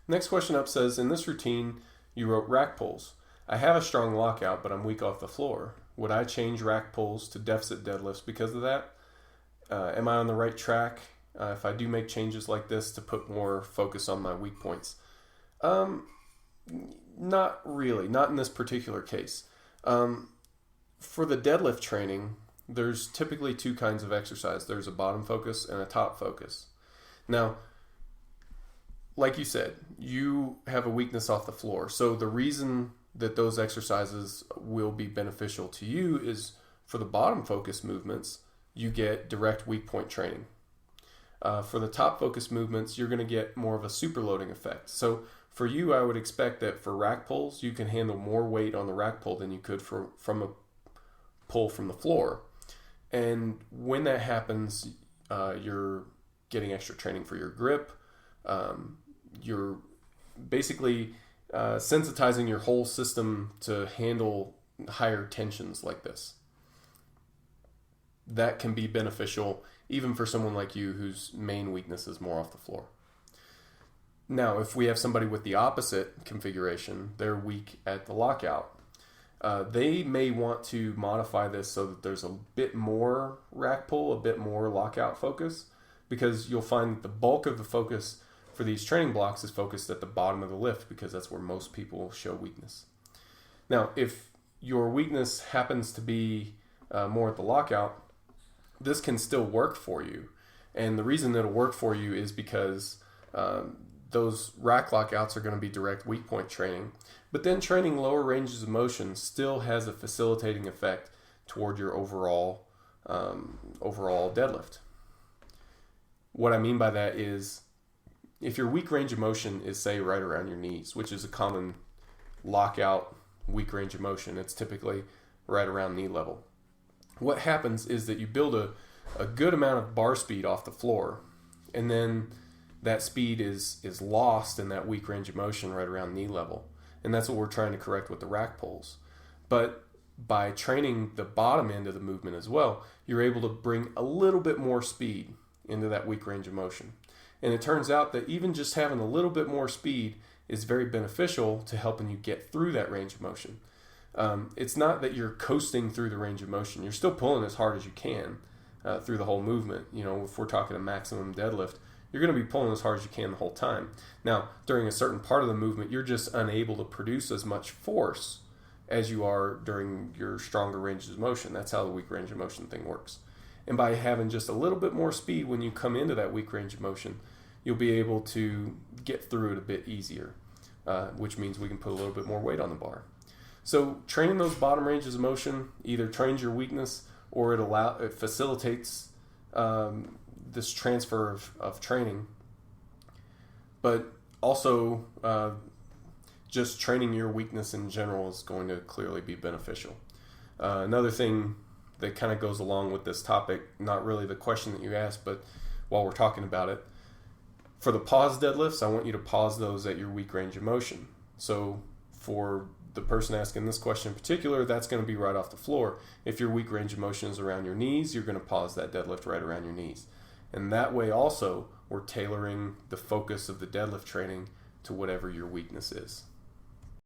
Next question up says, in this routine, you wrote rack pulls. I have a strong lockout, but I'm weak off the floor. Would I change rack pulls to deficit deadlifts because of that? Am I on the right track if I do make changes like this to put more focus on my weak points? Not really, not in this particular case. For the deadlift training, there's typically two kinds of exercise. There's a bottom focus and a top focus. Now, like you said, you have a weakness off the floor. So the reason that those exercises will be beneficial to you is for the bottom focus movements, you get direct weak point training. For the top focus movements, you're going to get more of a superloading effect. So for you, I would expect that for rack pulls, you can handle more weight on the rack pull than you could from a pull from the floor. And when that happens, you're getting extra training for your grip. You're basically sensitizing your whole system to handle higher tensions like this. That can be beneficial even for someone like you whose main weakness is more off the floor. Now, if we have somebody with the opposite configuration, they're weak at the lockout, they may want to modify this so that there's a bit more rack pull, a bit more lockout focus, because you'll find that the bulk of the focus for these training blocks is focused at the bottom of the lift because that's where most people show weakness. Now, if your weakness happens to be more at the lockout, this can still work for you. And the reason it'll work for you is because those rack lockouts are going to be direct weak point training. But then training lower ranges of motion still has a facilitating effect toward your overall deadlift. What I mean by that is if your weak range of motion is, say, right around your knees, which is a common lockout weak range of motion, it's typically right around knee level. What happens is that you build a good amount of bar speed off the floor, and then that speed is lost in that weak range of motion right around knee level. And that's what we're trying to correct with the rack pulls. But by training the bottom end of the movement as well, you're able to bring a little bit more speed into that weak range of motion. And it turns out that even just having a little bit more speed is very beneficial to helping you get through that range of motion. It's not that you're coasting through the range of motion. You're still pulling as hard as you can through the whole movement. You know, if we're talking a maximum deadlift, you're going to be pulling as hard as you can the whole time. Now, during a certain part of the movement, you're just unable to produce as much force as you are during your stronger ranges of motion. That's how the weak range of motion thing works. And by having just a little bit more speed when you come into that weak range of motion, you'll be able to get through it a bit easier, which means we can put a little bit more weight on the bar. So training those bottom ranges of motion either trains your weakness or it facilitates this transfer of training. But also just training your weakness in general is going to clearly be beneficial. Another thing that kind of goes along with this topic, not really the question that you asked, but while we're talking about it, for the pause deadlifts, I want you to pause those at your weak range of motion. So for the person asking this question in particular, that's going to be right off the floor. If your weak range of motion is around your knees, you're going to pause that deadlift right around your knees. And that way also, we're tailoring the focus of the deadlift training to whatever your weakness is.